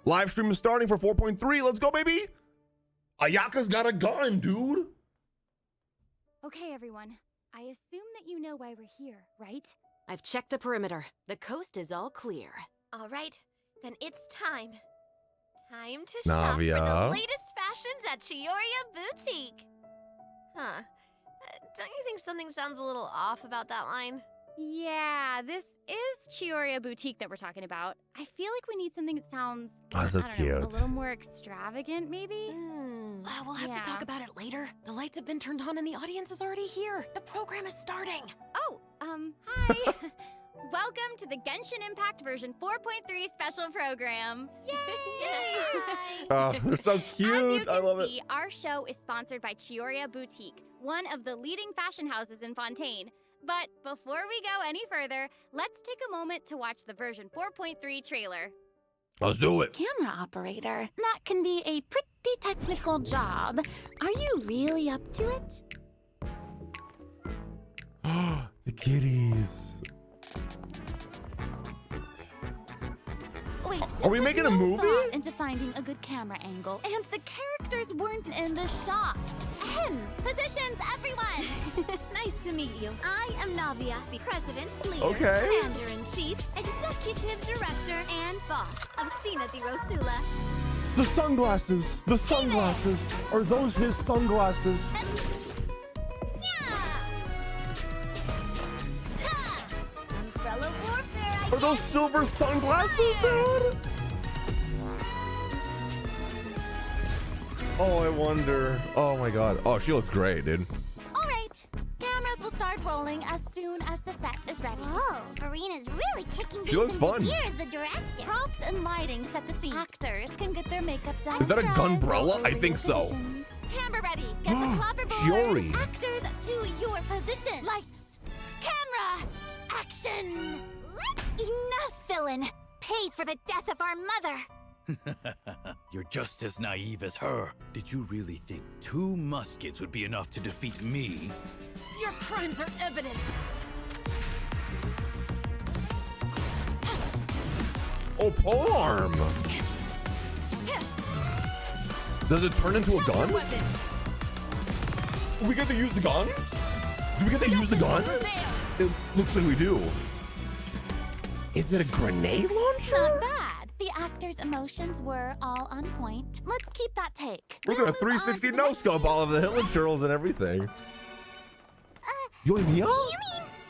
Live stream is starting for 4.3. Let's go, baby. Ayaka's got a gun, dude. Okay, everyone. I assume that you know why we're here, right? I've checked the perimeter. The coast is all clear. All right, then it's time. Time to shop for Navia. the latest fashions at Chioria Boutique. Huh. Don't you think something sounds a little off about that line? Yeah, this is Chioria Boutique that we're talking about. I feel like we need something that sounds, Oh, this is I don't know, a cute. little more extravagant, maybe? We'll have to talk about it later. The lights have been turned on and the audience is already here. The program is starting. Oh, hi. Welcome to the Genshin Impact version 4.3 special program. Yay! Oh, they're so As you cute. I can love see, our show is sponsored by Chioria Boutique, one of the leading fashion houses in Fontaine. But before we go any further, let's take a moment to watch the version 4.3 trailer. Let's do it. Camera operator, that can be a pretty technical job. Are you really up to it? The kitties. Wait, Are we put making a no movie? thought into finding a good camera angle, and the characters weren't in the shots. Positions, everyone! Nice to meet you. I am Navia, the president, leader, Okay. commander-in-chief, executive director, and boss of Spina di Rosula. The sunglasses. The sunglasses. Are those his sunglasses? Umbrella warfare, I Are those silver sunglasses, dude? Oh, I wonder. Oh my god. Oh, she looks great, dude. All right, cameras will start rolling as soon as the set is ready. Whoa, Farina's really kicking She looks things into fun. gear as the director. Props and lighting set the scene. Actors can get their makeup done. Is that a Stress gunbrella? over I think your so. positions. Camera ready. Get the clapperboard. Shiori. Actors to your position. Lights. Camera. Action. Enough, villain! Pay for the death of our mother! You're just as naive as her. Did you really think 2 muskets would be enough to defeat me? Your crimes are evident. Oh, polearm. Does it turn into a gun? Weapon. We get to use the gun? Do we get to use the gun? It looks like we do. Is it a grenade launcher? Not bad. The actors' emotions were all on point. Let's keep that take. We're gonna 360 no scope all of the hill and churls and everything. Yoimiya?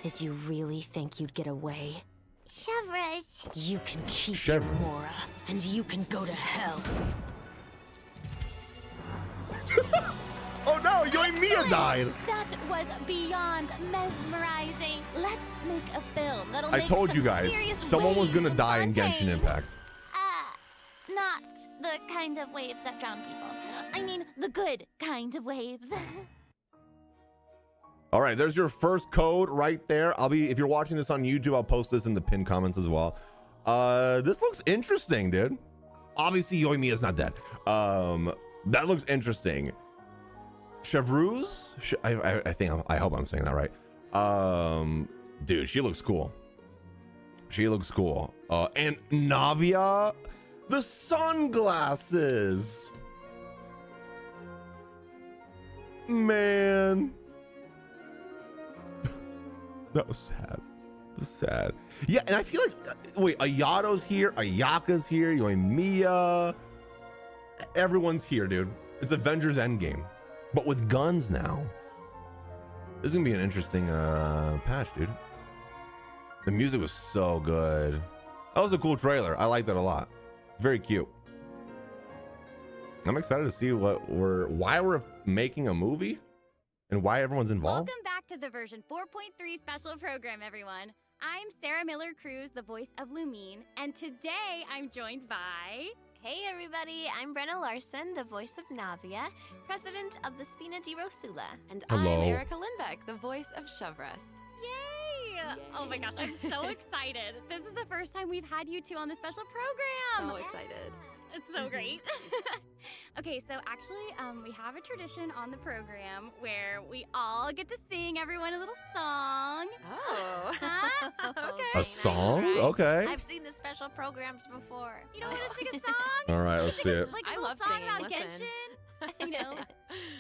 Did you really think you'd get away? Chevreuse. You can keep Chevreuse. your Mora, and you can go to hell. Oh no, Yoimiya died. That was beyond mesmerizing. Let's make a film that'll I make told some you guys, serious someone was waves gonna die in Fontaine. Genshin Impact. Not the kind of waves that drown people. I mean, the good kind of waves. All right, there's your first code right there. If you're watching this on YouTube, I'll post this in the pinned comments as well. This looks interesting, dude. Obviously, Yoimiya's not dead. That looks interesting. Chevreuse? I hope I'm saying that right. Dude, she looks cool. She looks cool. And Navia, the sunglasses. Man. That was sad. That was sad. Yeah, and I feel like, wait, Ayato's here, Ayaka's here, Yoimiya. Everyone's here, dude. It's Avengers Endgame, but with guns now. This is gonna be an interesting patch, dude. The music was so good. That was a cool trailer. I liked it a lot. Very cute. I'm excited to see why we're making a movie and why everyone's involved. Welcome back to the version 4.3 special program, everyone. I'm Sarah Miller-Cruz, the voice of Lumine, and today I'm joined by... Hey everybody, I'm Brenna Larson, the voice of Navia, president of the Spina di Rosula. And Hello. I'm Erica Lindbeck, the voice of Chevreuse. Yay! Oh my gosh, I'm so excited. This is the first time we've had you two on the special program. So excited. It's so great. Okay, so actually, we have a tradition on the program where we all get to sing everyone a little song. Oh. Huh? Okay. A song? right? Okay. I've seen the special programs before. You don't want to sing a song? All right, let's see it. Like a I little love song singing, about listen. Genshin. You know,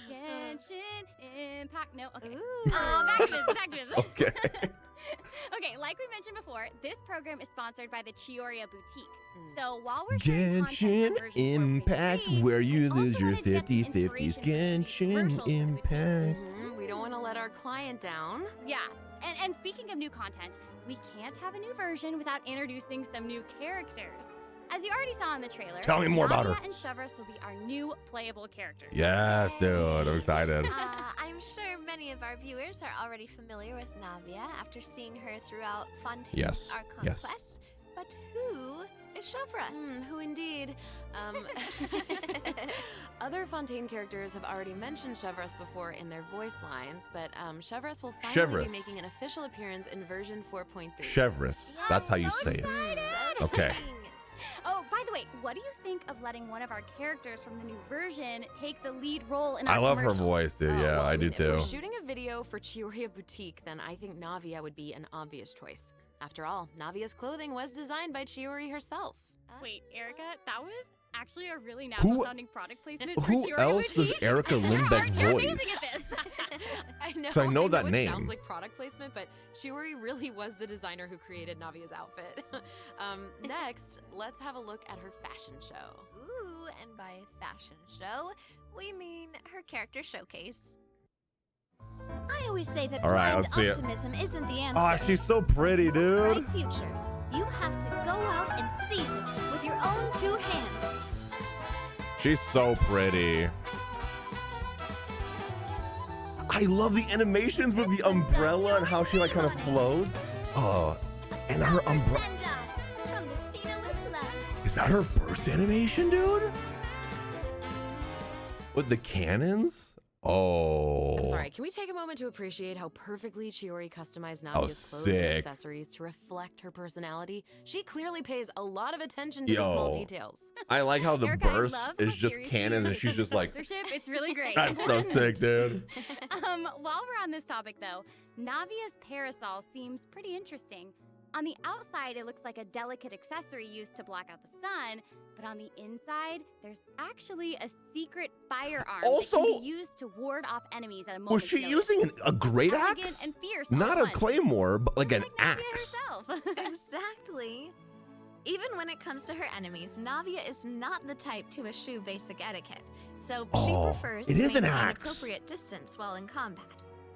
Genshin Impact. No, okay. Ooh. Back to business. Okay. Okay, like we mentioned before, this program is sponsored by the Chioria Boutique. Mm. So while we're sharing content Genshin for version Impact, 4.3, where you we lose also your wanted to get some 50/50s. inspiration for some Genshin commercials for the Impact. We don't want to let our client down. Yeah, and speaking of new content, we can't have a new version without introducing some new characters. As you already saw in the trailer, Tell me more about her. Navia and Chevreuse will be our new playable characters. Yes, dude, I'm excited. I'm sure many of our viewers are already familiar with Navia after seeing her throughout Fontaine's Yes, Our yes. Conquest. But who is Chevreuse? Who indeed? Other Fontaine characters have already mentioned Chevreuse before in their voice lines, but Chevreuse will finally Chevreuse. be making an official appearance in version 4.3. Chevreuse, that's how you say it. Okay. Oh, by the way, what do you think of letting one of our characters from the new version take the lead role in I our love her commercial? voice, dude. Yeah, well, I do mean, too. If we're shooting a video for Chioria Boutique, then I think Navia would be an obvious choice. After all, Navia's clothing was designed by Chiori herself. Wait, Erica, that was actually a really Who- natural-sounding product placement for Who Chioria else does Boutique. Erica Lindbeck You're amazing voice? at this. I know. So I know that it name. sounds like product placement, but Chiori really was the designer who created Navia's outfit. Next, let's have a look at her fashion show. Ooh, and by fashion show, we mean her character showcase. I always say that All right, blind let's see it. optimism isn't the answer. Oh, she's so pretty, For a dude. bright future, you have to go out and seize it with your own two hands. She's so pretty. I love the animations with the umbrella and how she like kind of floats. Oh, and her umbrella. Send up from the Spina with love. Is that her burst animation, dude? With the cannons? Oh. I'm sorry, can we take a moment to appreciate how perfectly Chiori customized Navia's clothes sick. and accessories to reflect her personality? She clearly pays a lot of attention to the small Yo. details. I like how the Erica, I burst love is how just serious cannons you and she's just like, sponsorship. It's really great. that's so sick, dude. While we're on this topic, though, Navia's parasol seems pretty interesting. On the outside, it looks like a delicate accessory used to block out the sun, but on the inside, there's actually a secret firearm Also- that can be used to ward off enemies at a Was moment's she notice. using a great Elegant axe? and fierce all Not at a once. claymore, but like an Like Navia axe. herself. Exactly. Even when it comes to her enemies, Navia is not the type to eschew basic etiquette, so she Oh, prefers it to is an maintain axe. appropriate distance while in combat.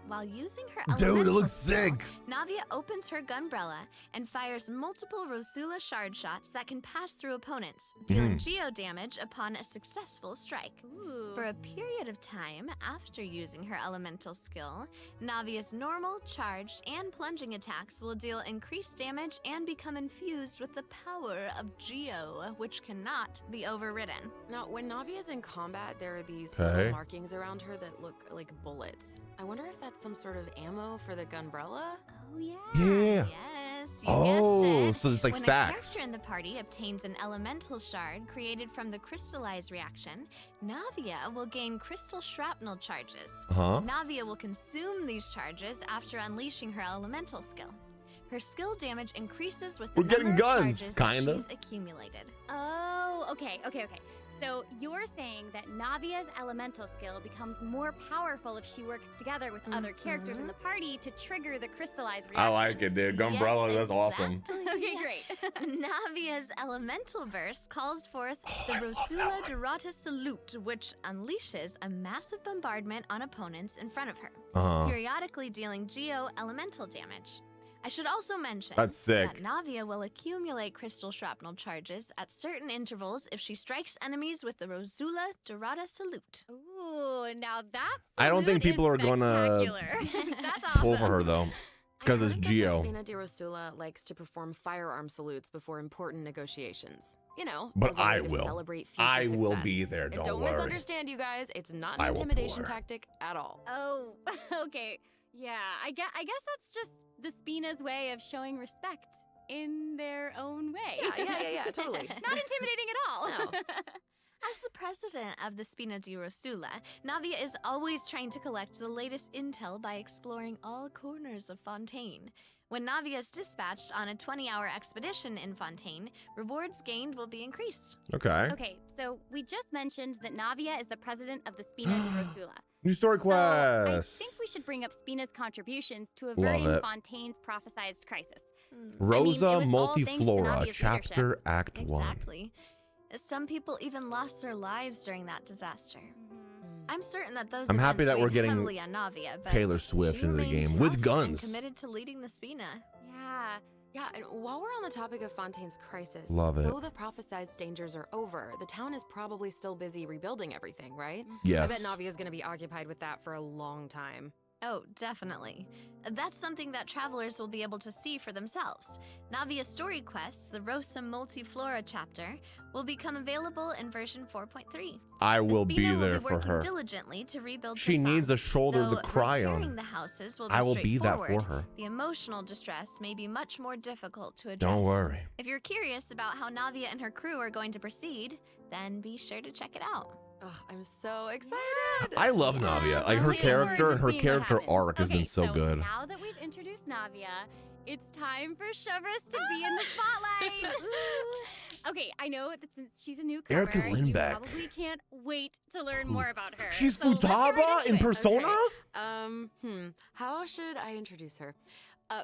While using her Dude, it elemental looks skill, sick. Navia opens her gunbrella and fires multiple Rosula shard shots that can pass through opponents, dealing geo damage upon a successful strike. Ooh. For a period of time after using her elemental skill, Navia's normal, charged, and plunging attacks will deal increased damage and become infused with the power of Geo, which cannot be overridden. Now, when Navia's in combat, there are these Okay. little markings around her that look like bullets. I wonder if that's some sort of ammo for the gunbrella? Oh, yeah. Yeah. Yes, you Oh, guessed it. so it's like When stacks. a character in the party obtains an elemental shard created from the crystallize reaction, Navia will gain crystal shrapnel charges. Huh? Navia will consume these charges after unleashing her elemental skill. Her skill damage increases with the We're getting number of guns, charges that kinda. she's accumulated. Oh, okay. So you're saying that Navia's elemental skill becomes more powerful if she works together with other characters in the party to trigger the crystallized reaction. I like it, dude. Gunbrella, Yes, that's awesome. exactly. Okay, great. Navia's elemental burst calls forth the Rosula Dorata Salute, which unleashes a massive bombardment on opponents in front of her, Uh-huh. periodically dealing geo elemental damage. I should also mention That's sick. that Navia will accumulate crystal shrapnel charges at certain intervals if she strikes enemies with the Rosula Dorata Salute. Ooh, now that I don't think salute people is are gonna spectacular. That's awesome. Pull for her though, because I it's heard that Geo. The Spina di Rosula likes to perform firearm salutes before important negotiations. You know, But as a way I to will. celebrate future I will success. be there. And Don't don't worry. misunderstand, you guys. It's not I an will pull intimidation her. tactic at all. Oh, okay. Yeah, I guess that's just the Spina's way of showing respect in their own way. Yeah, totally. Not intimidating at all. No. As the president of the Spina di Rosula, Navia is always trying to collect the latest intel by exploring all corners of Fontaine. When Navia is dispatched on a 20-hour expedition in Fontaine, rewards gained will be increased. Okay. Okay, So we just mentioned that Navia is the president of the Spina di Rosula. New story So I quest. think we should bring up Spina's contributions to Love averting it. Fontaine's prophesized crisis. Rosa it was all thanks to Multiflora, Navia's Chapter leadership. Act 1. Exactly. Some people even lost their lives during that disaster. I'm certain that those I'm happy events that we're weighed getting heavily on Navia, but Taylor Swift she into the remained game with tough guns. and committed to leading the Spina. Yeah. Yeah, and while we're on the topic of Fontaine's crisis, Love it. though the prophesized dangers are over, the town is probably still busy rebuilding everything, right? Yes. I bet Navia's gonna be occupied with that for a long time. Oh, definitely. That's something that travelers will be able to see for themselves. Navia's story quests, the Rosa Multiflora chapter, will become available in version 4.3. I will The be Spina there will be for working her. diligently to rebuild She facade. needs a shoulder Though to cry repairing on. the houses will be I will be that for straightforward, her. The emotional distress may be much more difficult to address. Don't worry. If you're curious about how Navia and her crew are going to proceed, then be sure to check it out. Oh, I'm so excited. I love Navia. Like I'm her looking forward character to and her seeing what character happens. arc has Okay, been so good. Now that we've introduced Navia, it's time for Chevreuse to be in the spotlight. Okay, I know that since she's a newcomer, Erica you Lindbeck. probably can't wait to learn more about her. She's So let's get right Futaba into in it. Persona? How should I introduce her?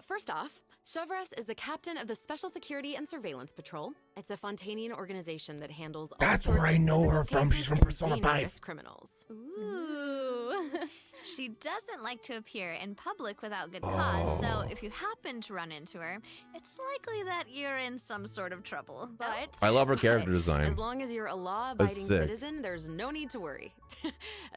First off, Chevreuse is the captain of the Special Security and Surveillance Patrol. It's a Fontanian organization that handles all That's sorts where I of know her physical from. She's cases from and Persona 5. dangerous criminals. Ooh. She doesn't like to appear in public without good cause, so Oh. if you happen to run into her, it's likely that you're in some sort of trouble. But I love her character but design. As long as you're a law-abiding sick. citizen, there's no need to worry.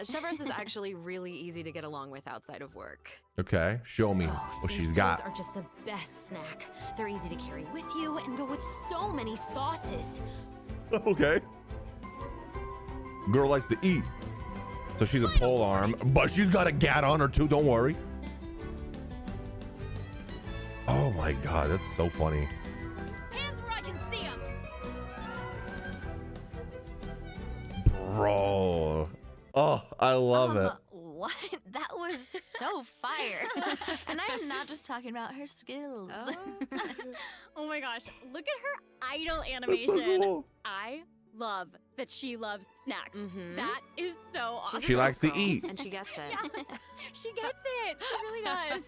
Chevreuse is actually really easy to get along with outside of work. Okay, show me what These she's toys got. are just the best snack. They're easy to carry with you and go with so many sauces. Okay. Girl likes to eat. So she's a pole arm, but she's got a gat on her too, don't worry. Oh my god, that's so funny. Hands where I can see them. Bro. Oh, I love it. What? That was so fire. And I am not just talking about her skills. Oh my gosh, look at her idol That's animation. so cool. I love that she loves snacks. Mhm. That is so awesome. She's a She girl likes to girl, eat. and she gets it. Yeah, she gets it. She really does.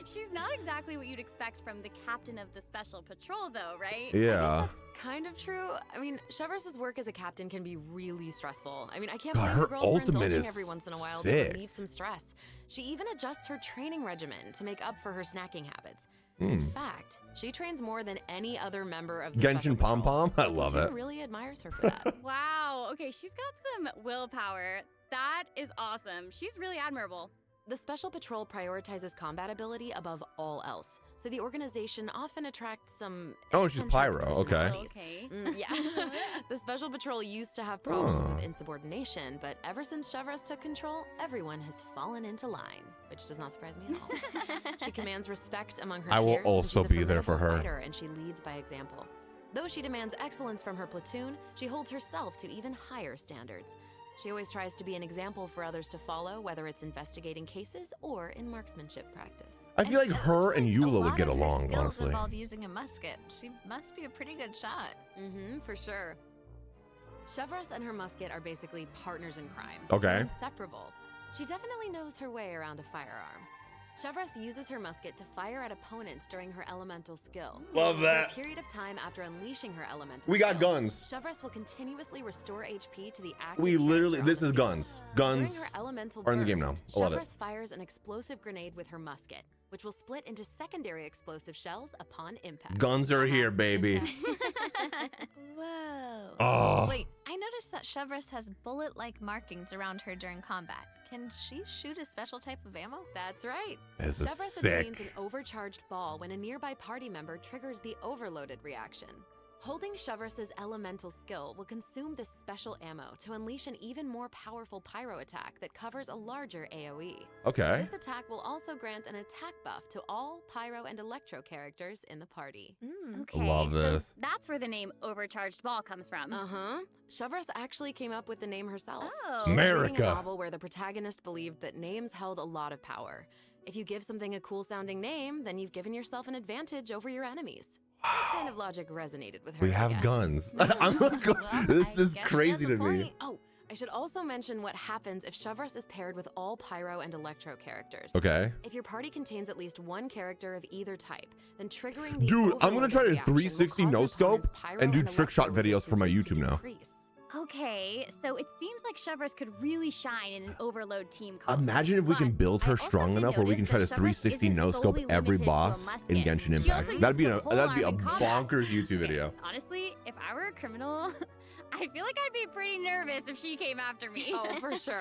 She's not exactly what you'd expect from the captain of the special patrol, though, right? I Yeah. guess that's kind of true. I mean, Chevreuse's work as a captain can be really stressful. I mean, I can't God, blame her a girl for ultimate indulging is every once in a while sick. to relieve some stress. She even adjusts her training regimen to make up for her snacking habits. Hmm. In fact, she trains more than any other member of the Genshin Special Patrol. Pom Pom? I The love platoon it. really admires her for that. Wow. Okay, she's got some willpower. That is awesome. She's really admirable. The Special Patrol prioritizes combat ability above all else, so the organization often attracts some. Oh, she's eccentric pyro, okay. personalities. Okay. Yeah. The Special Patrol used to have problems Oh. with insubordination, but ever since Chevreuse took control, everyone has fallen into line, which does not surprise me at all. She commands respect among her I will peers, and also she's a be there for formidable her. fighter, and she leads by example. Though she demands excellence from her platoon, she holds herself to even higher standards. She always tries to be an example for others to follow, whether it's investigating cases or in marksmanship practice. I feel like It her looks and like a Eula would lot get of her along, skills honestly. involve using a musket. She must be a pretty good shot. For sure. Chevreuse and her musket are basically partners in crime. Okay. They're inseparable. She definitely knows her way around a firearm. Chevreuse uses her musket to fire at opponents during her elemental skill. Love For that. a period of time after unleashing her elemental We got skill, guns. Chevreuse will continuously restore HP to the active We literally, character this on is the field. guns. During Guns her elemental are in the game now. burst, I love it. Chevreuse fires an explosive grenade with her musket, which will split into secondary explosive shells upon impact. Guns are here, baby. Whoa. Oh. Wait, I noticed that Chevreuse has bullet-like markings around her during combat. Can she shoot a special type of ammo? That's right. This is Chevreuse obtains an sick. overcharged ball when a nearby party member triggers the overloaded reaction. Holding Chevreuse's elemental skill will consume this special ammo to unleash an even more powerful pyro attack that covers a larger AoE. Okay. This attack will also grant an attack buff to all pyro and electro characters in the party. Okay. Love this. So that's where the name Overcharged Ball comes from. Uh-huh. Chevreuse actually came up with the name herself. Oh. She was reading America. a novel where the protagonist believed that names held a lot of power. If you give something a cool-sounding name, then you've given yourself an advantage over your enemies. That kind of logic resonated with her. We I have guess. guns. I'm like, this is crazy to me. Oh, I should also mention what happens if Chevreuse is paired with all Pyro and Electro characters. Okay. If your party contains at least one character of either type, then triggering the Dude, I'm gonna overloaded try to reaction will 360 cause no an scope opponent's Pyro and do trick shot Electro videos for my resistances to YouTube now. decrease. Okay, so it seems like Chevreuse could really shine in an overload team comp. Imagine if we can But build I her also strong did enough where we notice can try to that Chevreuse 360 isn't no scope solely every limited to a boss in musket. Genshin She Impact. also That'd be uses the that'd be a polearm in combat. bonkers YouTube video. Honestly, if I were a criminal, I feel like I'd be pretty nervous if she came after me. Oh, for sure.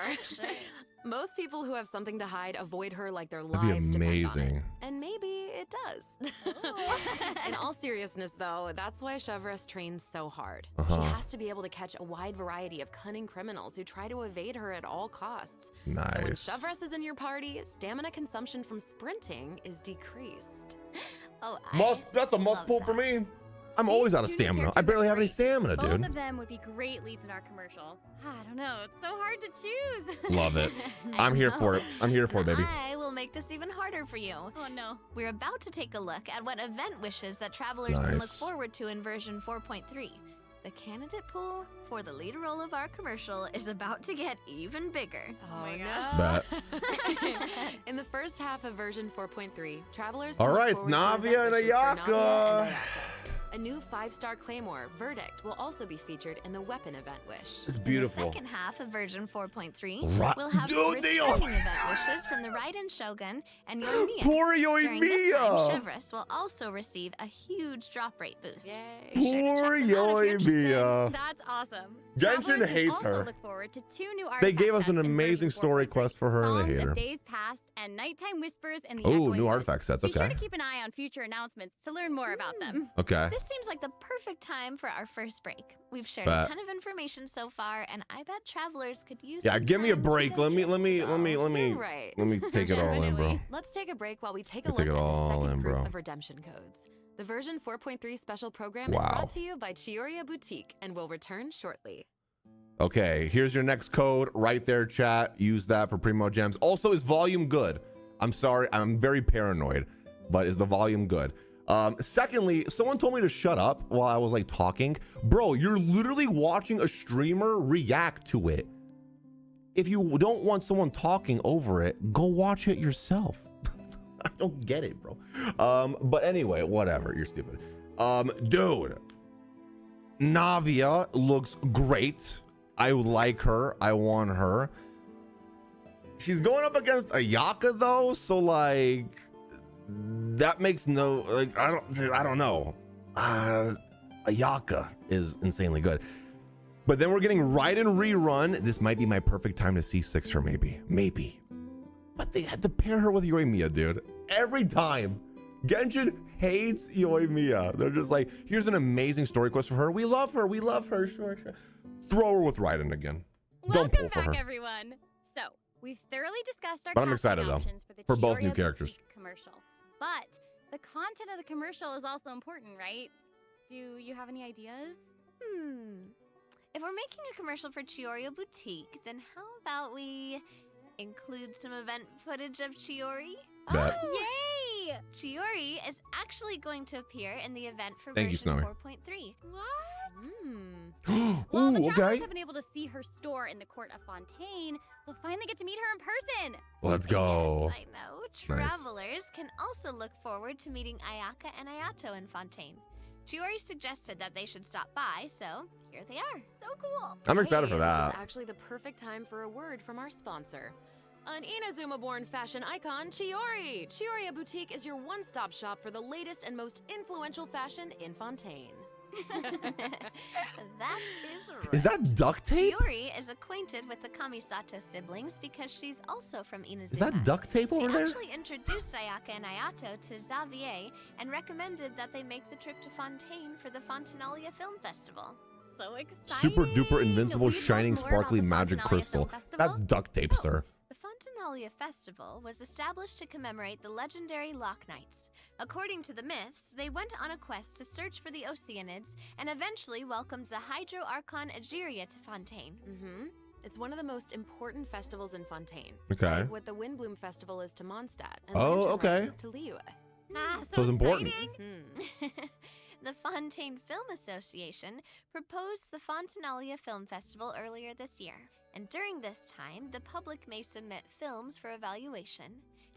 Most people who have something to hide avoid her like their That'd be lives depend on it. amazing. And maybe it does. In all seriousness, though, that's why Chevreuse trains so hard. She has to be able to catch a wide variety of cunning criminals who try to evade her at all costs. So when Nice. Chevreuse is in your party, stamina consumption from sprinting is decreased. Oh, That's a must love pull for that. me. I'm always out of These two new stamina. I characters barely are have any great. stamina, Both dude. of them would be great leads in our commercial. I don't know, it's so hard to choose. Love it. I I'm here know. for it. I'm here for it, And baby. I will make this even harder for you. Oh no. We're about to take a look at what event wishes that travelers can look Nice. forward to in version 4.3. The candidate pool for the lead role of our commercial is about to get even bigger. Oh my no. gosh. In the first half of version 4.3, travelers All can look right, it's forward to Navia event and wishes for Ayaka. Navia and Ayaka. A new 5-star Claymore, Verdict, will also be featured in the weapon event wish. It's In beautiful. the second half of version 4.3, Right- we'll have Dude, they are- returning event wishes from the Raiden Shogun and Yoimiya. Poor During this time, Yoimiya. Chevreuse will also receive a huge drop rate boost. Yay. Be sure to Poor check them out if you're interested. Yoimiya. That's awesome. Genshin Travelers can hates also her. Look forward to 2 new They gave us artifact an sets in amazing version story 4.3. quest for her and they Songs hate of her. Days Past and Nighttime Whispers in the Oh, Echoing new Woods. artifact sets. Be sure Okay. to keep an eye on future announcements to learn more about them. Okay. This seems like the perfect time for our first break. We've shared Bet. a ton of information so far, and I bet travelers could use Yeah, some give me a time to break. Let me You're take it all in, bro. Definitely. Let's take a break while we take a Let's look take at it the all second in, group bro. of redemption codes. The version 4.3 special program is Wow. brought to you by Chioria Boutique and will return shortly. Okay, here's your next code right there, chat. Use that for Primo Gems. Also, is volume good? I'm sorry, I'm very paranoid, but is the volume good? Secondly, someone told me to shut up while I was like talking. Bro, you're literally watching a streamer react to it. If you don't want someone talking over it, go watch it yourself. I don't get it, bro. But anyway, whatever. You're stupid. Dude, Navia looks great. I like her. I want her. She's going up against Ayaka though, so like that makes no like I don't know. Ayaka is insanely good. But then we're getting Raiden rerun. This might be my perfect time to C6 her, maybe. But they had to pair her with Yoimiya, dude. Every time. Genshin hates Yoimiya. They're just like, here's an amazing story quest for her. We love her. Sure. Throw her with Raiden again. Don't pull Welcome for back, her. everyone. So, we've thoroughly discussed our But I'm casting excited, though, options for both Chioria new characters. Boutique commercial. But the content of the commercial is also important, right? Do you have any ideas? If we're making a commercial for Chioria Boutique, then how about we include some event footage of Chiori? Bet. Yay! Chiori is actually going to appear in the event for Thank you, version Snowy. 4.3. What? Ooh, Well, the travelers okay. have been able to see her store in the court of Fontaine. They'll finally get to meet her in person. Let's go. Yes, I know. Travelers can also look forward to meeting Ayaka and Ayato in Fontaine. Chiori suggested that they should stop by, so here they are. So cool. I'm excited for This that. is actually the perfect time for a word from our sponsor. An Inazuma-born fashion icon, Chiori! Chioria Boutique is your one-stop shop for the latest and most influential fashion in Fontaine. That is right. Is that duct tape? Chiori is acquainted with the Kamisato siblings because she's also from Inazuma. Is that duct tape She over there? actually introduced Ayaka and Ayato to Xavier and recommended that they make the trip to Fontaine for the Fontinalia Film Festival. So exciting. Super duper invincible, Will you tell us shining, more about sparkly the magic Fontinalia crystal. Film Festival? That's duct tape, Oh. sir. The Fontinalia Festival was established to commemorate the legendary Lock Knights. According to the myths, they went on a quest to search for the Oceanids and eventually welcomed the Hydro Archon Egeria to Fontaine. It's one of the most important festivals in Fontaine. Okay. Like what the Windbloom Festival is to Mondstadt and Oh, Lantern okay. Rise is to Liyue. Ah, So it's important. exciting. The Fontaine Film Association proposed the Fontanalia Film Festival earlier this year, and during this time, the public may submit films for evaluation.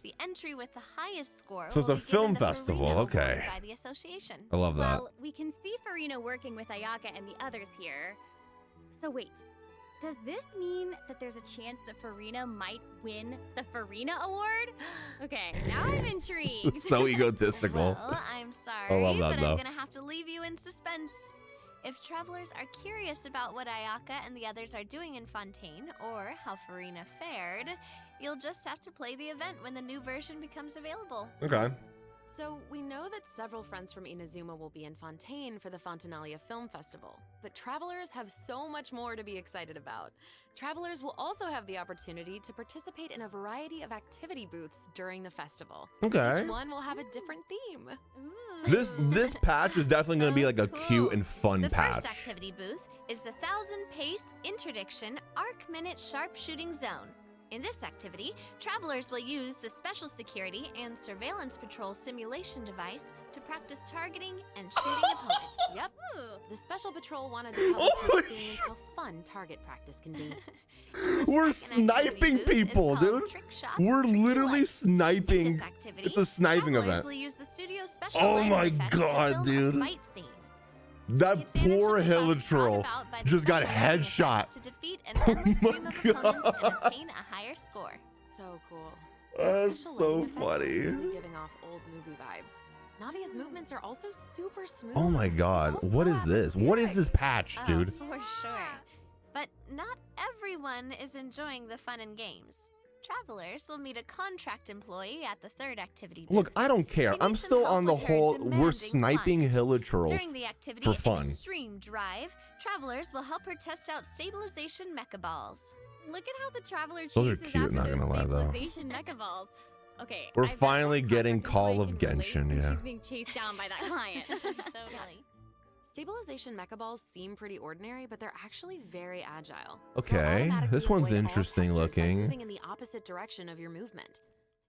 The entry with the highest score So it's will a be film given the festival, Farina okay. Award by the association. I love that. Well, we can see Farina working with Ayaka and the others here. So wait, does this mean that there's a chance that Farina might win the Farina Award? Okay, now I'm intrigued. So egotistical. Well, I'm sorry, I love that, but though. I'm gonna have to leave you in suspense. If travelers are curious about what Ayaka and the others are doing in Fontaine, or how Farina fared, you'll just have to play the event when the new version becomes available. Okay. So, we know that several friends from Inazuma will be in Fontaine for the Fontanalia Film Festival, but travelers have so much more to be excited about. Travelers will also have the opportunity to participate in a variety of activity booths during the festival. Okay. Each one will have a different theme. This patch is definitely going to be like a Cool. cute and fun The patch. first activity booth is the 1000 Pace Interdiction Arc Minute Sharpshooting Zone. In this activity, travelers will use the Special Security and Surveillance Patrol simulation device to practice targeting and shooting opponents. Yep, Ooh. the Special Patrol wanted the public Oh to my experience how fun target practice can be. The We're second activity sniping booth is people, called dude. Trick Shots We're Trick literally Lights. In sniping. this activity, It's a sniping travelers event. will use the studio special Oh lighting my effects God, to film dude. a fight scene. That Take advantage poor of the bugs Hilitrol brought about by the just got special lighting headshot. effects to defeat an Oh endless my stream of opponents and God. obtain a higher score. So cool. That's Special so lighting effects are funny. Really giving off old movie vibes. Navia's movements are also super smooth. Oh my God. It's all What so is this? What is this atmospheric. patch, Oh, dude? for sure. But not everyone is enjoying the fun and games. Travelers will meet a contract employee at the third activity booth. Look, I don't care. She I'm needs some still help on the with her whole. We're demanding sniping client. Hilitrolls During the activity for fun. Extreme Drive, travelers will help her test out stabilization mecha balls. Look at how the traveler Those are chases cute, after not those gonna lie, though. stabilization mecha balls. Okay, We're I bet finally that getting contract Call employee of can relate Genshin, since yeah. She's being chased down by that client. Totally. Stabilization mecha balls seem pretty ordinary, but they're actually very agile. They'll Okay, automatically this one's avoid all interesting testers by looking. moving in the opposite direction of your movement.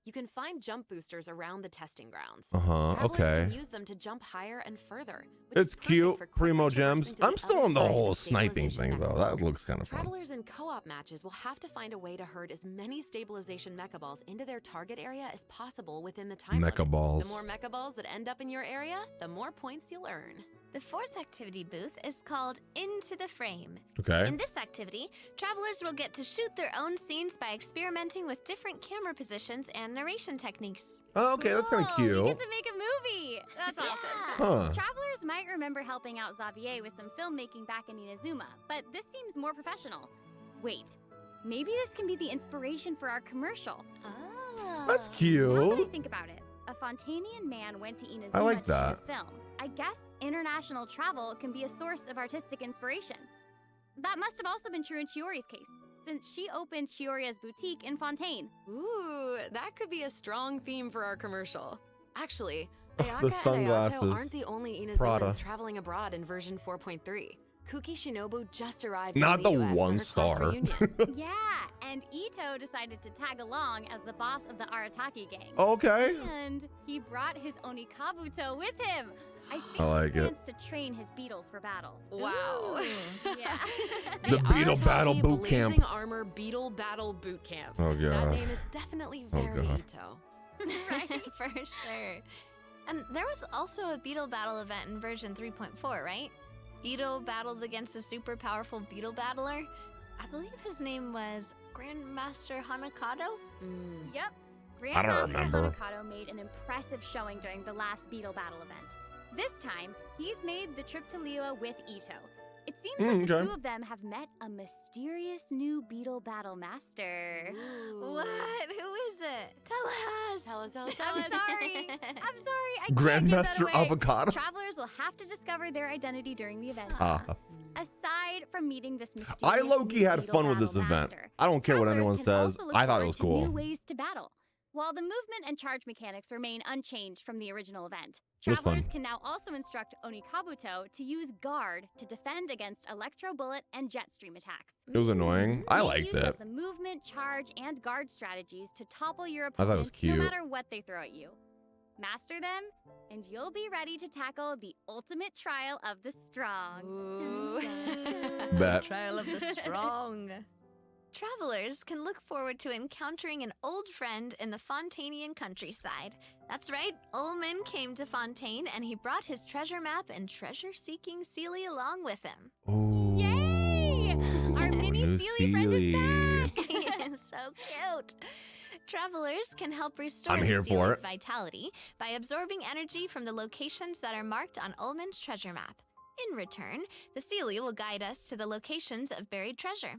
You can find jump boosters around the testing grounds. Uh-huh, Travelers okay. can use them to jump higher and further, which It's is perfect cute. for quickly Primo traversing gems. to the I'm still other on the side of whole the sniping stabilization thing, mecha though. ball. That looks kind of fun. Travelers in co-op matches will have to find a way to herd as many stabilization mecha balls into their target area as possible within the time Mecha limit. balls. The more mecha balls that end up in your area, the more points you'll earn. The fourth activity booth is called Into the Frame. Okay. In this activity, travelers will get to shoot their own scenes by experimenting with different camera positions and narration techniques. Oh, okay, that's kind of Cool, You cute. get to make a movie. That's awesome. Huh. Travelers might remember helping out Xavier with some filmmaking back in Inazuma, but this seems more professional. Wait, maybe this can be the inspiration for our commercial. Oh. That's Now that I cute. think about it, a Fontanian man went to Inazuma I like to that. shoot a film. I guess international travel can be a source of artistic inspiration. That must have also been true in Shiori's case, since she opened Shioria's boutique in Fontaine. Ooh, that could be a strong theme for our commercial. Actually, Ugh, Ayaka the and sunglasses. Ayato aren't the only Inazumans Prada. traveling abroad in version 4.3. Kuki Shinobu just arrived Not in the the US for one her class star. reunion. Yeah, and Ito decided to tag along as the boss of the Arataki gang. Okay. And he brought his Onikabuto with him. I think I like he it. plans to train his beetles for battle. Wow. Yeah. The Beetle Arataki Battle Boot Camp. Blazing Armor Beetle Battle Boot Camp. Oh, That God. name is definitely Oh, very God. Ito. Right, for sure. And there was also a Beetle battle event in version 3.4, right? Ito battled against a super powerful Beetle battler. I believe his name was Grandmaster Hanakado. Mm. Yep. I don't Grandmaster remember. Hanakato made an impressive showing during the last Beetle battle event. This time, he's made the trip to Liyue with Ito. It seems like the okay. two of them have met a mysterious new Beetle battle master. Ooh. What? Who is it? Tell us. Tell us, tell us, tell I'm us. sorry. I'm sorry. I can't give that Grandmaster away. Avocado. Travelers will have to discover their identity during the event. Stop. Aside from meeting this mysterious I low-key new had Beetle fun with this battle event. master, I don't care what travelers anyone can says. also look I thought it forward was to cool. New ways to battle. While the movement and charge mechanics remain unchanged from the original event, It was travelers fun. can now also instruct Onikabuto to use Guard to defend against Electro Bullet and Jet Stream attacks. It was annoying. I Make liked use it. of the movement, charge, and guard strategies to topple your thought it was opponents no cute. matter what they throw at you. master them, and you'll be ready to tackle the ultimate trial of the strong. Ooh. Bet. Trial of the strong. Travelers can look forward to encountering an old friend in the Fontanian countryside. That's right, Ullman came to Fontaine and he brought his treasure map and treasure-seeking Seelie along with him. Ooh, Yay! Our mini new Seelie friend is back! So cute. Travelers can help restore I'm the here for Seelie's it. vitality by absorbing energy from the locations that are marked on Ullman's treasure map. In return, the Seelie will guide us to the locations of buried treasure.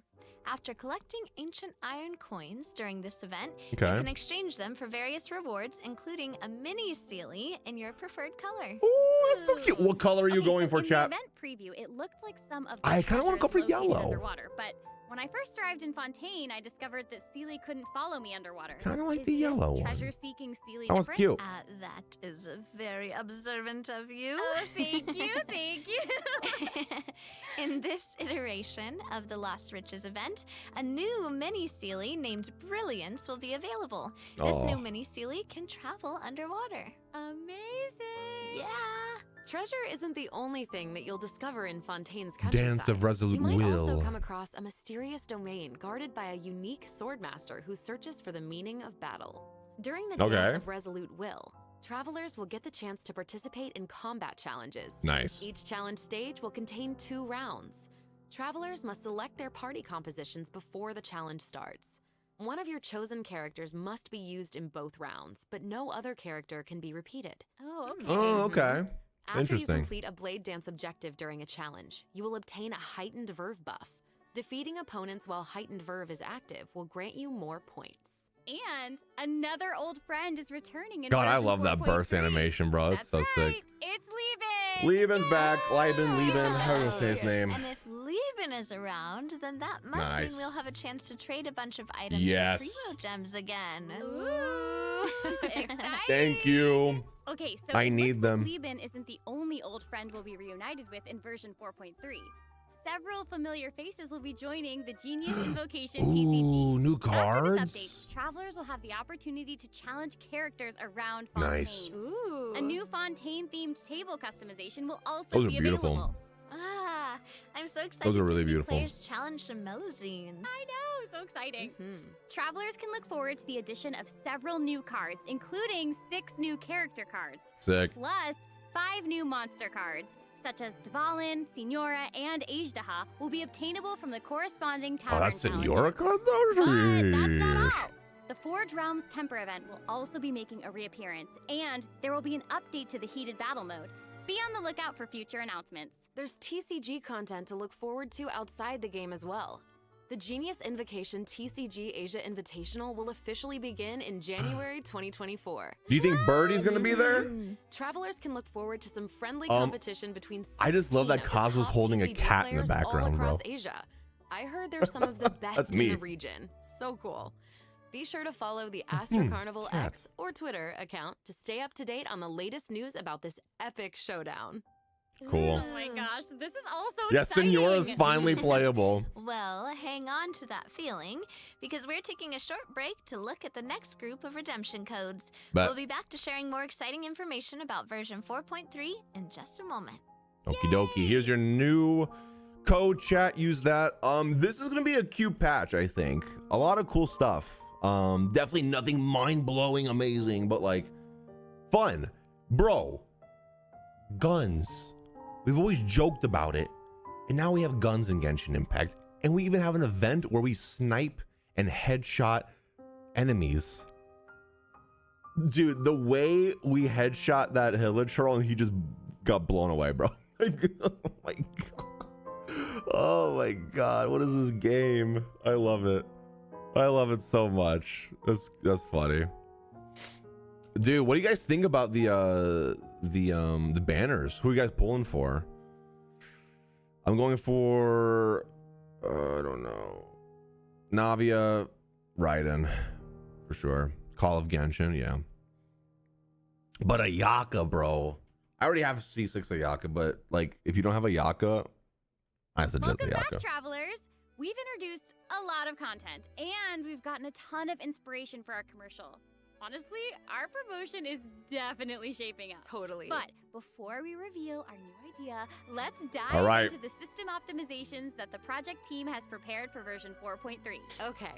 After collecting ancient iron coins during this event, you Okay. can exchange them for various rewards, including a mini Seelie in your preferred color. Ooh, that's so cute. What color are you Okay, going so for, in chat? the event preview, it looked like some of the I kinda wanna go treasures for located yellow. underwater, but when I first arrived in Fontaine, I discovered that Seelie couldn't follow me underwater. Kinda like Is the this yellow one. treasure-seeking Seelie That was different? cute. That is very observant of you. Oh, thank you, thank you. In this iteration of the Lost Riches event, a new mini Seelie named Brilliance will be available. This Aw. new mini Seelie can travel underwater. Amazing. Yeah. Treasure isn't the only thing that you'll discover in Fontaine's countryside. Dance of Resolute You might also Will. come across a mysterious domain guarded by a unique swordmaster who searches for the meaning of battle. During the Okay. Dance of Resolute Will, travelers will get the chance to participate in combat challenges. Nice. Each challenge stage will contain 2 rounds. Travelers must select their party compositions before the challenge starts. One of your chosen characters must be used in both rounds, but no other character can be repeated. Oh, okay. Oh, okay. After you Interesting. complete a blade dance objective during a challenge, you will obtain a heightened verve buff. Defeating opponents while heightened verve is active will grant you more points. And another old friend is returning in God, I version love that burst 4.3. animation, bro. That's so right. sick. It's Lieben. Lieben's back. Lieben, Yeah. how do you say his name? And if Lieben is around, then that must Nice. mean we'll have a chance to trade a bunch of items Yes. for primo gems again. Ooh. Exciting. Thank you. Okay, so I it need looks them. like Lieben isn't the only old friend we'll be reunited with in version 4.3. Several familiar faces will be joining the Genius Invocation TCG. Ooh, new After cards. this update, travelers will have the opportunity to challenge characters around Fontaine. Nice. Ooh. A new Fontaine-themed table customization will also Those are be beautiful. available. Ah, I'm so excited Those are really to see beautiful. players challenge some Melazines. I know, so exciting. Mhm. Travelers can look forward to the addition of several new cards, including 6 new character cards, Sick. plus 5 new monster cards, such as Dvalin, Signora, and Ajdaha, will be obtainable from the corresponding tavern Oh, that's calendar. Senora card though? But that's not Sheesh. all. The Forge Realms Temper event will also be making a reappearance, and there will be an update to the heated battle mode. Be on the lookout for future announcements. There's TCG content to look forward to outside the game as well. The Genius Invocation TCG Asia Invitational will officially begin in January 2024. Do you think Birdie's gonna be there? Travelers can look forward to some friendly Um, competition between I just love that 16 of the Kaz was top holding a TCG cat in the players background, all bro. across Asia. I heard they're some of the best That's in me. the region. So cool. Be sure to follow the Astra Carnival cat. X or Twitter account to stay up to date on the latest news about this epic showdown. Cool. Oh my gosh, this is all so Yes, exciting. Senora's finally playable. Well, hang on to that feeling, because we're taking a short break to look at the next group of redemption codes. Bet. We'll be back to sharing more exciting information about version 4.3 in just a moment. Okie dokie. Here's your new code, chat. Use that. This is gonna be a cute patch, I think. A lot of cool stuff. Definitely nothing mind-blowing, amazing, but like fun. Bro, guns. We've always joked about it, and now we have guns in Genshin Impact, and we even have an event where we snipe and headshot enemies. Dude, the way we headshot that Hilichurl and he just got blown away, bro. Oh my god. Oh my god, what is this game? I love it. I love it so much. That's funny. Dude, what do you guys think about the banners? Who are you guys pulling for? I'm going for I don't know. Navia, Raiden, for sure. Call of Genshin, yeah. But Ayaka, bro. I already have C6 Ayaka, but like if you don't have Ayaka, I suggest Welcome Ayaka. back, travelers. We've introduced a lot of content, and we've gotten a ton of inspiration for our commercial. Honestly, our promotion is definitely shaping up. Totally. But before we reveal our new idea, let's dive All right. into the system optimizations that the project team has prepared for version 4.3. Okay.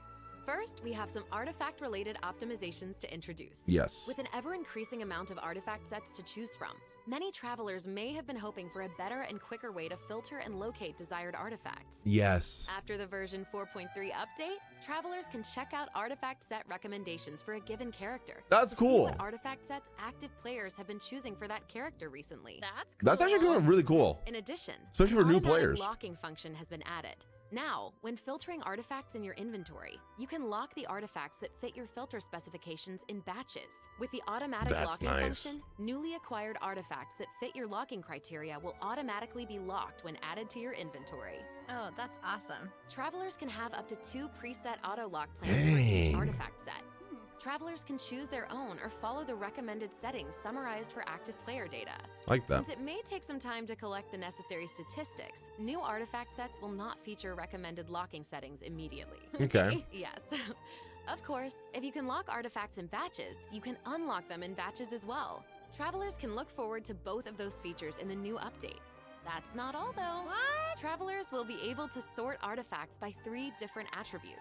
First, we have some artifact-related optimizations to introduce. Yes. With an ever-increasing amount of artifact sets to choose from, many travelers may have been hoping for a better and quicker way to filter and locate desired artifacts. Yes. After the version 4.3 update, travelers can check out artifact set recommendations for a given character. That's to cool. See what artifact sets active players have been choosing for that character recently. That's cool. That's actually kind of really cool. In addition, Especially for an new automatic players. locking function has been added. Now, when filtering artifacts in your inventory, you can lock the artifacts that fit your filter specifications in batches. With the automatic That's locking nice. function, newly acquired artifacts that fit your locking criteria will automatically be locked when added to your inventory. Oh, that's awesome. Travelers can have up to 2 preset auto-lock plans for each Dang. artifact set. Travelers can choose their own or follow the recommended settings summarized for active player data. Like that. Since it may take some time to collect the necessary statistics, new artifact sets will not feature recommended locking settings immediately. Okay. Yes. Of course, if you can lock artifacts in batches, you can unlock them in batches as well. Travelers can look forward to both of those features in the new update. That's not all though. What? Travelers will be able to sort artifacts by 3 different attributes.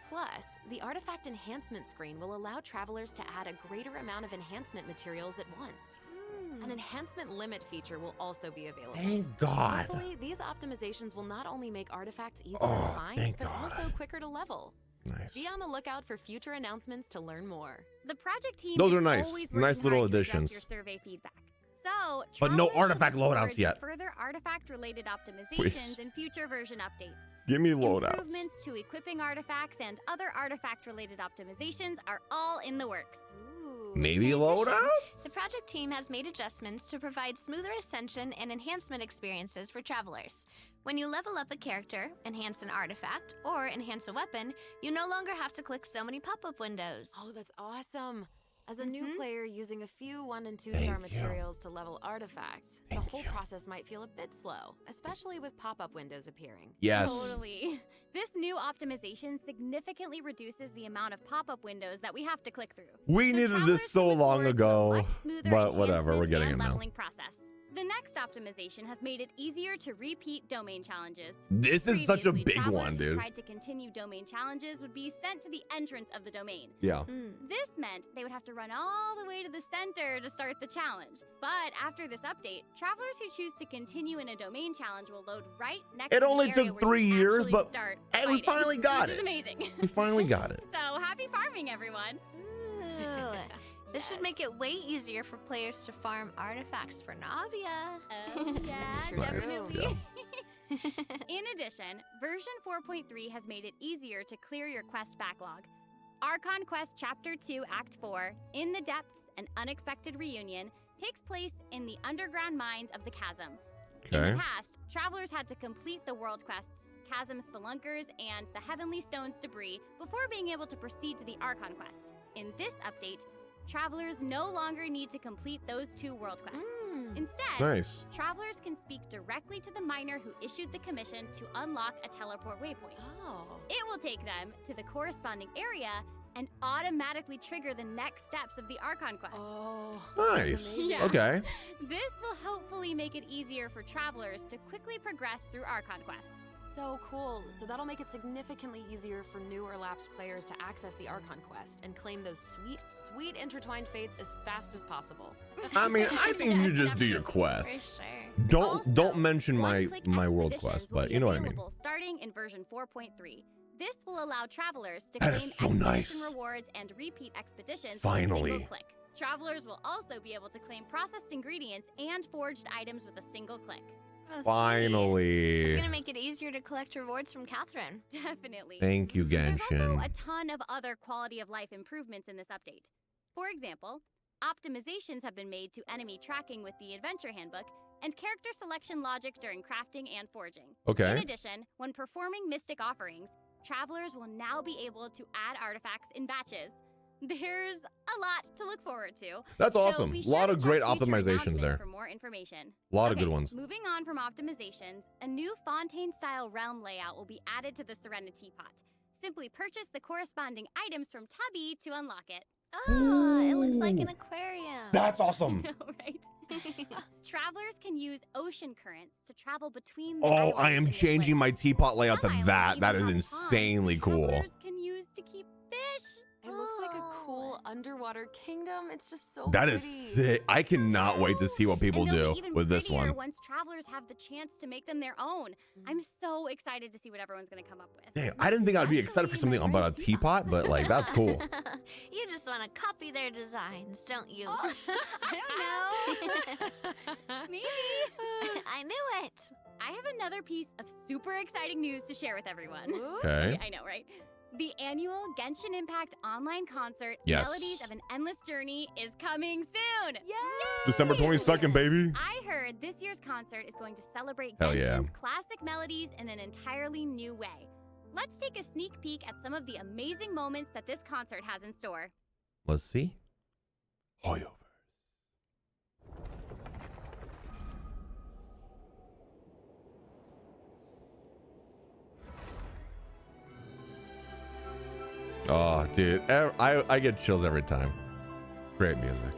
Plus, the artifact enhancement screen will allow travelers to add a greater amount of enhancement materials at once. An enhancement limit feature will also be available. Thank God. Hopefully, these optimizations will not only make artifacts easier Oh, to find, thank but God. also quicker to level. Nice. Be on the lookout for future announcements to learn more. The project team Those is are nice. always working Nice little hard to address additions. Your survey feedback. So, But no travelers should artifact look forward loadouts to yet. Further artifact-related optimizations Please. in future version updates. Give me loadouts. Improvements to equipping artifacts and other artifact-related optimizations are all in the works. Ooh. Maybe In addition, loadouts? The project team has made adjustments to provide smoother ascension and enhancement experiences for travelers. When you level up a character, enhance an artifact, or enhance a weapon, you no longer have to click so many pop-up windows. Oh, that's awesome. As a new player using a few 1- and 2-star Thank you. materials to level artifacts, the Thank whole you. process might feel a bit slow, especially with pop-up windows appearing. Yes. Totally. This new optimization significantly reduces the amount of pop-up windows that we have to click through. We So needed travelers this can so look long forward to a ago, much smoother but whatever, we're enhancement getting and it now. leveling process. The next optimization has made it easier to repeat domain challenges. This is such a Previously, big travelers one, who dude. tried to continue domain challenges would be sent to the entrance of the domain. Yeah. This meant they would have to run all the way to the center to start the challenge. But after this update, travelers who choose to continue in a domain challenge will load right next It to only the area took where 3 you years, actually but start hey, we fighting, finally got which is it. amazing. We finally got it. So happy farming, everyone. Ooh. This should make it way easier for players to farm artifacts for Navia. Oh, yeah, Sure Nice, definitely. In addition, version 4.3 has made it easier to clear your quest backlog. Archon Quest Chapter 2 Act 4, In the Depths, An Unexpected Reunion, takes place in the underground mines of the Chasm. In Okay. the past, travelers had to complete the world quests, Chasm Spelunkers, and the Heavenly Stones debris before being able to proceed to the Archon Quest. In this update, travelers no longer need to complete those 2 world quests. Instead, Nice. travelers can speak directly to the miner who issued the commission to unlock a teleport waypoint. Oh. It will take them to the corresponding area and automatically trigger the next steps of the Archon Quest. Oh. Nice. amazing. Yeah. Okay. This will hopefully make it easier for travelers to quickly progress through Archon quests. So cool. So that'll make it significantly easier for new or lapsed players to access the Archon Quest and claim those sweet, sweet intertwined fates as fast as possible. I mean, I think you should just do your For quests. sure. Don't Also, mention my one-click world expeditions quest, will but be you know what I mean. available Starting in version 4.3. This will allow travelers to That claim is so expedition nice. rewards and repeat expeditions with a Finally. single click. Travelers will also be able to claim processed ingredients and forged items with a single click. Oh, sweet. Finally. It's gonna make it easier to collect rewards from Catherine. Definitely. Thank you, There's also Genshin. a ton of other quality of life improvements in this update. For example, optimizations have been made to enemy tracking with the Adventure Handbook and character selection logic during crafting and forging. In Okay. addition, when performing mystic offerings, travelers will now be able to add artifacts in batches. There's a lot to look forward to. That's So awesome. be A sure lot to of check great future optimizations announcements there. For more information. A lot of Okay, good ones. Moving on from optimizations, a new Fontaine-style realm layout will be added to the Serenitea Pot. Simply purchase the corresponding items from Tubby to unlock it. Oh, it looks like an Ooh. aquarium. That's awesome. No, right? Travelers can use ocean currents to travel between the Oh, islands I in am this changing way. my teapot layout to Some that. islands That even is have insanely ponds cool. travelers can use to keep fish. It looks like a cool Oh. underwater kingdom. It's just so That pretty. is sick. I cannot wait to see what people And they'll do be even with this prettier one. once travelers have the chance to make them their own. I'm so excited to see what everyone's going to come up with. Dang, I didn't think I'd be excited for something about a teapot, but like that's cool. You just want to copy their designs, don't you? Oh, I don't know. Maybe. I knew it. I have another piece of super exciting news to share with everyone. Okay. I know, right? The annual Genshin Impact online concert, Yes. Melodies of an Endless Journey, is coming soon. Yay! December 22nd, baby. I heard this year's concert is going to celebrate Hell Genshin's yeah. classic melodies in an entirely new way. Let's take a sneak peek at some of the amazing moments that this concert has in store. Let's see. Hoyoverse. Oh, dude, I get chills every time. Great music.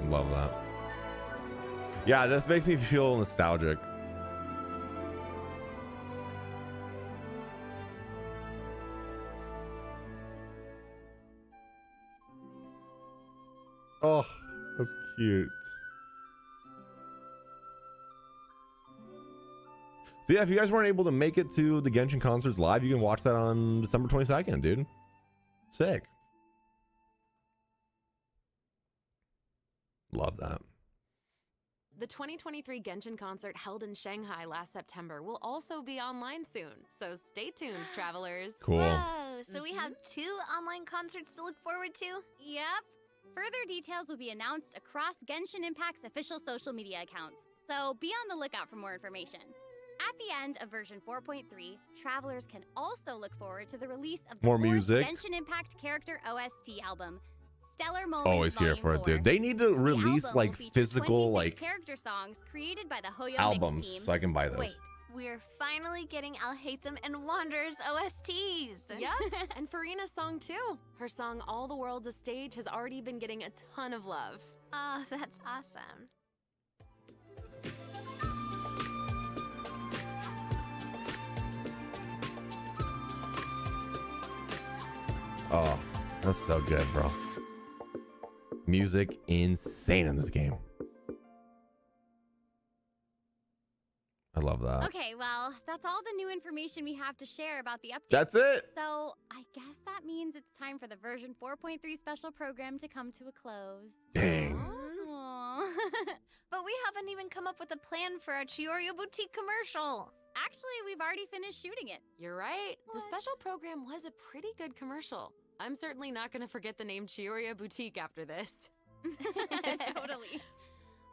Love that. Yeah, this makes me feel nostalgic. Oh, that's cute. So yeah, if you guys weren't able to make it to the Genshin concerts live, you can watch that on December 22nd, dude. Sick. Love that. The 2023 Genshin concert held in Shanghai last September will also be online soon, so stay tuned, travelers. Cool. Whoa, so we have 2 online concerts to look forward to? Yep. Further details will be announced across Genshin Impact's official social media accounts, so be on the lookout for more information. At the end of version 4.3, travelers can also look forward to the release of the More 4th music. Genshin Impact character OST album, Stellar Moments Always here Volume for it, 4. dude. They need to The release album like will feature physical 26 like character songs created by the Hoyo albums Mix team. so I can buy those. Wait, we're finally getting I'll Hate Them and Wander's OSTs. Yep, and Farina's song too. Her song All the World's a Stage has already been getting a ton of love. Oh, that's awesome. Oh, that's so good, bro. Music insane in this game. I love that. Okay, well, that's all the new information we have to share about the update. That's it. So, I guess that means it's time for the version 4.3 special program to come to a close. Dang. Aw. But we haven't even come up with a plan for our Chioria Boutique commercial. Actually, we've already finished shooting it. You're right. The What? special program was a pretty good commercial. I'm certainly not going to forget the name Chioria Boutique after this. Totally.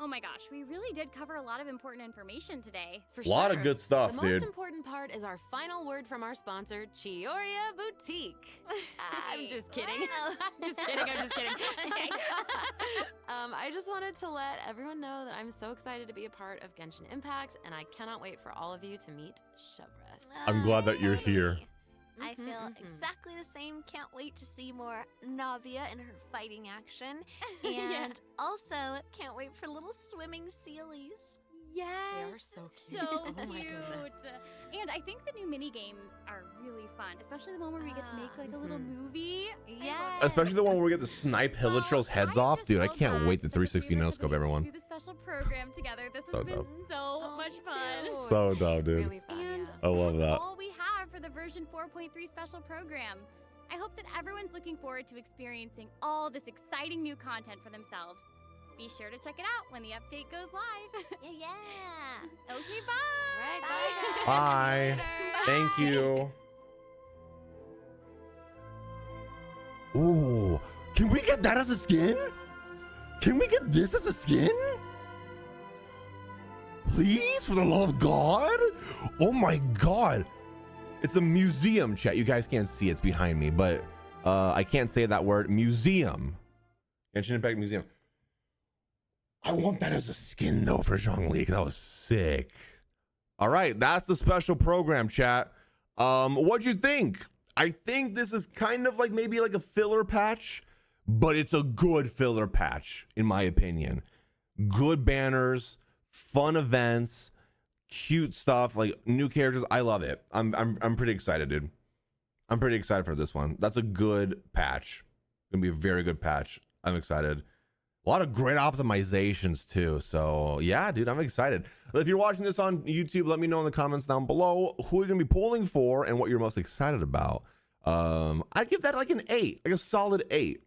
Oh my gosh, we really did cover a lot of important information today. For A lot sure. of good stuff, The dude. most important part is our final word from our sponsor, Chioria Boutique. I'm just kidding. Wow. I'm just kidding. I'm just kidding. Okay. I just wanted to let everyone know that I'm so excited to be a part of Genshin Impact, and I cannot wait for all of you to meet Chevreuse. I'm glad that you're here. I Mhm, feel mhm. exactly the same. Can't wait to see more Navia in her fighting action. Yeah. And also, can't wait for little swimming sealies. Yes. They are so cute. So Oh my cute. goodness. And I think the new mini games are really fun, especially the one where we get to make like a little Mhm. movie. Yes. Especially the one where we get to snipe Hilichurl's heads I'm off. just Dude, I so can't glad wait to that the 360 three of no us have scope been able everyone. to do the special program together. This So has been dope. so Oh, much me fun. too. So dope, dude. Really fun, And yeah. I love that. That's all we have for the version 4.3 special program. I hope that everyone's looking forward to experiencing all this exciting new content for themselves. Be sure to check it out when the update goes live. Yeah. Okay, bye. All right, bye. Bye. Later. Thank you. Ooh, can we get that as a skin? Can we get this as a skin? Please, for the love of God. Oh my God. It's a museum, chat. You guys can't see, it's behind me, but I can't say that word. Museum. Genshin Impact Museum. I want that as a skin though for Zhongli. That was sick. All right, that's the special program, chat. What'd you think? I think this is kind of like maybe like a filler patch, but it's a good filler patch in my opinion. Good banners, fun events, cute stuff, like new characters. I love it. I'm pretty excited, dude. I'm pretty excited for this one. That's a good patch. Gonna be a very good patch. I'm excited. A lot of great optimizations too. So yeah, dude, I'm excited. If you're watching this on YouTube, let me know in the comments down below who you're gonna be pulling for and what you're most excited about. I give that like an 8, like a solid 8.